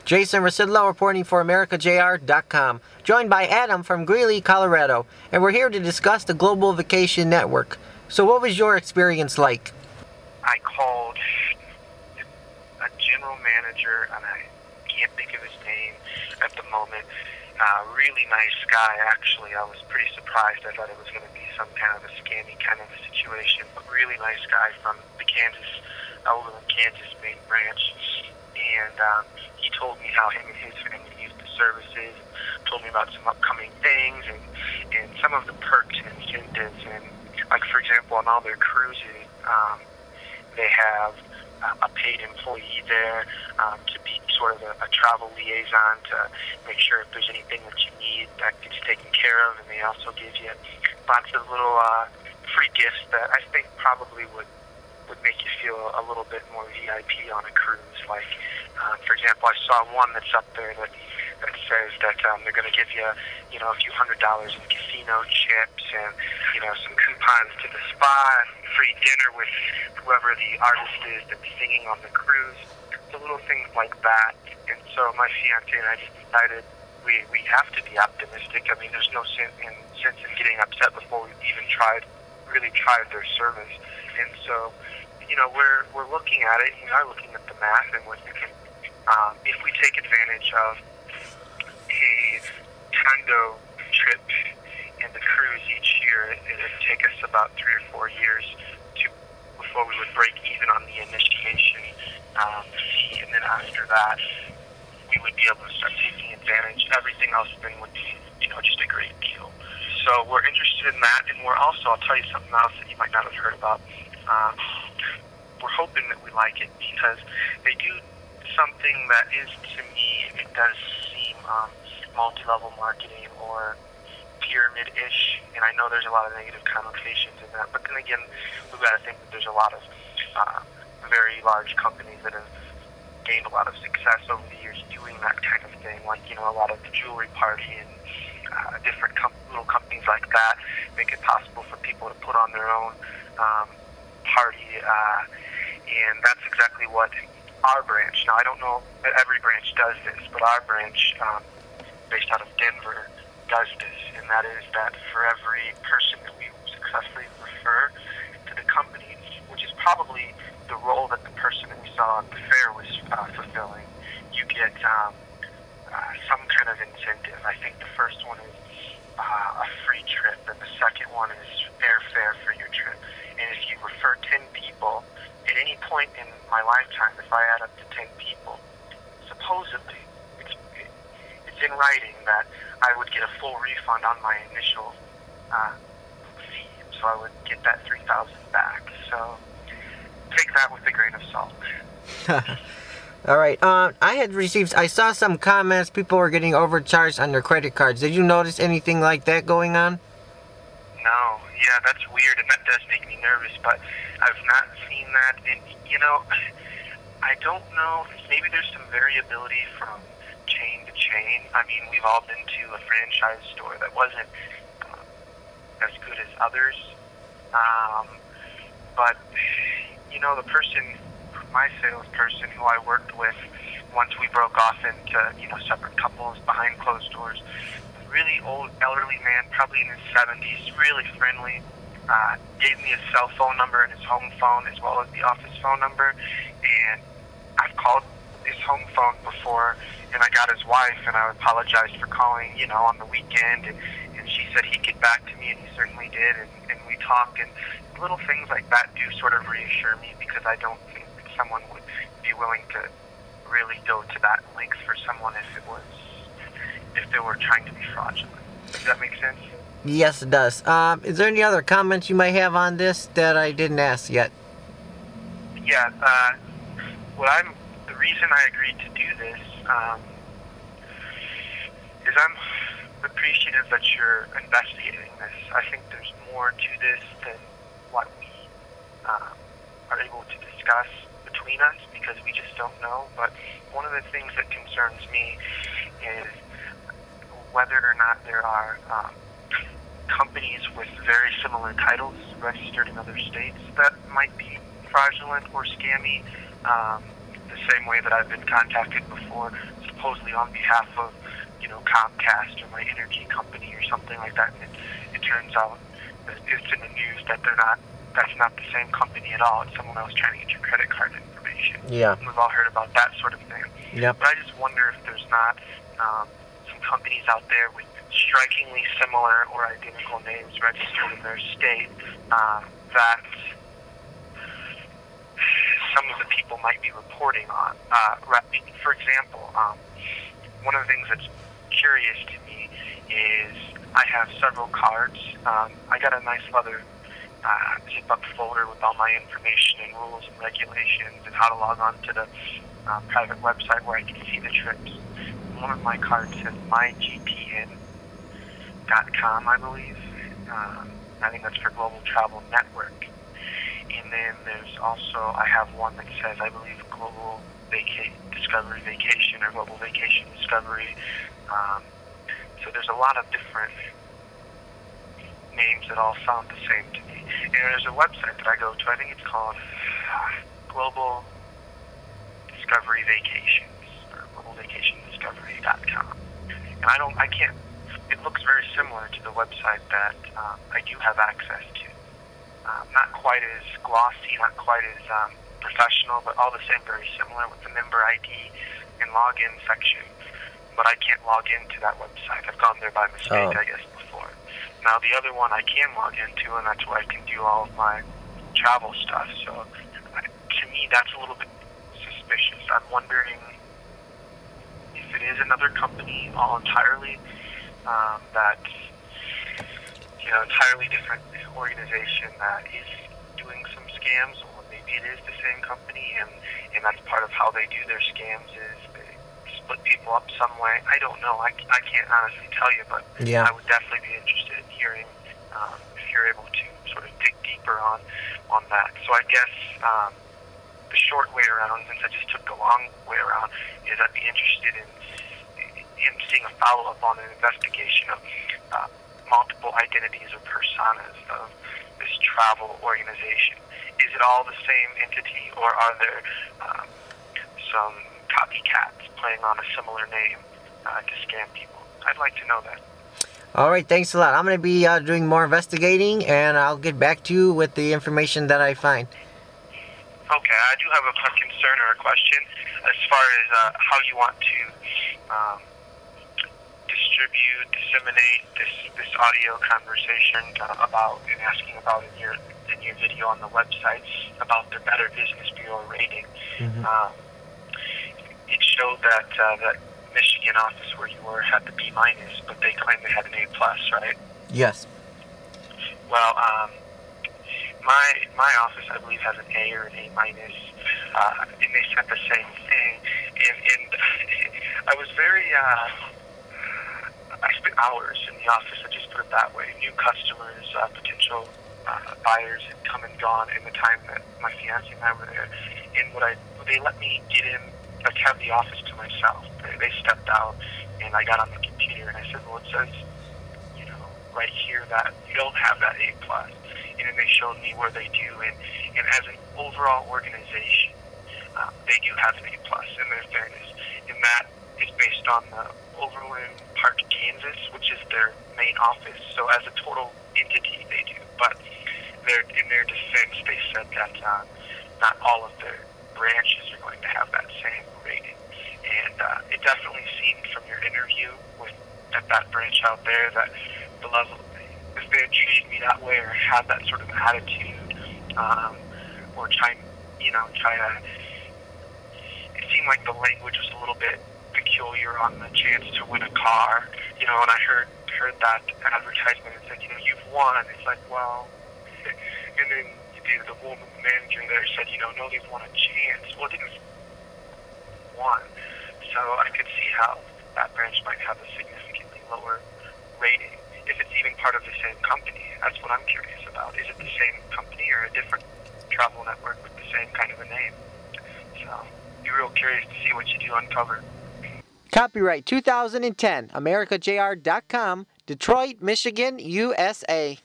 Jason Rzucidlo reporting for AmericaJR.com, joined by Adam from Greeley, Colorado, and we're here to discuss the Global Vacation Network. So what was your experience like? I called a general manager, and I can't think of his name at the moment. Really nice guy, actually. I was pretty surprised. I thought it was going to be some kind of a scammy kind of a situation, but really nice guy from the Overland, Kansas main branch. And he told me how him and his family used the services, told me about some upcoming things and some of the perks and incentives. And like, for example, on all their cruises, they have a paid employee there to be sort of a travel liaison to make sure if there's anything that you need that gets taken care of. And they also give you lots of little free gifts that I think probably would make you feel a little bit more VIP on a cruise. Like, for example, I saw one that's up there that says that they're going to give you, a few $100s in casino chips and, some coupons to the spa and free dinner with whoever the artist is that's singing on the cruise. So little things like that. And so my fiance and I just decided we have to be optimistic. I mean, there's no sense in getting upset before we've even really tried their service. And so, we're looking at it, and we are looking at the math, and we're thinking, if we take advantage of a condo trip and the cruise each year, it would take us about 3 or 4 years before we would break even on the initiation fee, and then after that, we would be able to start taking advantage. Everything else then would be, just a great deal. So we're interested in that, and we're also, I'll tell you something else that you might not have heard about. We're hoping that we like it because they do something that is, to me, it does seem multi-level marketing or pyramid-ish, and I know there's a lot of negative connotations in that, but then again, we've got to think that there's a lot of very large companies that have gained a lot of success over the years doing that kind of thing, like, a lot of the jewelry party and different little companies like that make it possible for people to put on their own party, and that's exactly what our branch, now I don't know that every branch does this, but our branch, based out of Denver, does this, and that is that for every person that we successfully refer to the company, which is probably the role that the person that we saw at the fair was fulfilling, you get some kind of incentive. I think the first one is a free trip, and the second one is airfare for your trip. And if you refer 10 people, at any point in my lifetime, if I add up to 10 people, supposedly, it's in writing that I would get a full refund on my initial fee. So I would get that $3,000 back. So take that with a grain of salt. All right. I saw some comments. People were getting overcharged on their credit cards. Did you notice anything like that going on? No. Yeah, that's weird, and that does make me nervous, but I've not seen that. And, I don't know. Maybe there's some variability from chain to chain. I mean, we've all been to a franchise store that wasn't as good as others. But, the person, my salesperson who I worked with, once we broke off into, separate couples behind closed doors, really old, elderly man, probably in his 70s, really friendly, gave me his cell phone number and his home phone as well as the office phone number, and I've called his home phone before, and I got his wife, and I apologized for calling, on the weekend, and she said he'd get back to me, and he certainly did, and we talked, and little things like that do sort of reassure me, because I don't think that someone would be willing to really go to that length for someone if they were trying to be fraudulent. Does that make sense? Yes, it does. Is there any other comments you might have on this that I didn't ask yet? Yeah, the reason I agreed to do this is I'm appreciative that you're investigating this. I think there's more to this than what we are able to discuss between us, because we just don't know. But one of the things that concerns me is whether or not there are companies with very similar titles registered in other states that might be fraudulent or scammy. The the same way that I've been contacted before, supposedly on behalf of, Comcast or my energy company or something like that, and it turns out that it's in the news that that's not the same company at all. It's someone else trying to get your credit card information. Yeah. We've all heard about that sort of thing. Yep. But I just wonder if there's not some companies out there with strikingly similar or identical names registered in their state that some of the people might be reporting on. For example, one of the things that's curious to me is I have several cards. I got a nice leather zip-up folder with all my information and rules and regulations and how to log on to the private website where I can see the trips. One of my cards says mygpn.com, I believe. I think that's for Global Travel Network. And then there's also, I have one that says, I believe, Global Discovery Vacation or Global Vacation Discovery. So there's a lot of different names that all sound the same to me. And there's a website that I go to, I think it's called Global Discovery Vacations or globalvacationdiscovery.com. And I can't, it looks very similar to the website that I do have access to. Not quite as glossy, not quite as professional, but all the same very similar with the member ID and login section. But I can't log into that website. I've gone there by mistake, I guess, before. Now the other one I can log into, and that's where I can do all of my travel stuff. So to me, that's a little bit suspicious. I'm wondering if it is another company all entirely that, entirely different organization that is doing some scams, or maybe it is the same company, and that's part of how they do their scams is they split people up some way. I don't know. I can't honestly tell you, but Yeah. I would definitely be interested in hearing if you're able to sort of dig deeper on that. So I guess the short way around, since I just took the long way around, is I'd be interested in seeing a follow-up on an investigation of multiple identities or personas of this travel organization. Is it all the same entity, or are there some copycats playing on a similar name to scam people? I'd like to know that. All right, thanks a lot. I'm going to be doing more investigating, and I'll get back to you with the information that I find. Okay, I do have a concern or a question as far as how you want to disseminate this audio conversation about and asking about in your video on the website about the Better Business Bureau rating. Mm-hmm. It showed that that Michigan office where you were had the B-, but they claimed they had an A+, right? Yes. Well, my office, I believe, has an A or an A-, and they said the same thing. And I was very, I spent hours in the office, I just put it that way. New customers, potential buyers had come and gone in the time that my fiance and I were there. And they let me get in, like have the office to myself. They stepped out, and I got on the computer, and I said, well, it says, right here that you don't have that A+. And then they showed me where they do, and as an overall organization, they do have an A+ in their fairness, and that is based on the Overland Park, Kansas, which is their main office. So as a total entity, they do. But in their defense, they said that not all of their branches are going to have that same rating. And it definitely seemed from your interview at that branch out there that the level, if they had treated me that way or had that sort of attitude, or try to, it seemed like the language was a little bit peculiar on the chance to win a car, and I heard that advertisement and said, you've won. It's like, well, and then the woman manager there said, no, they've won a chance. Well, it didn't won. So I could see how that branch might have a significantly lower rating, if it's even part of the same company. That's what I'm curious about. Is it the same company or a different travel network with the same kind of a name? So be real curious to see what you do uncover. Copyright 2010, AmericaJR.com, Detroit, Michigan, USA.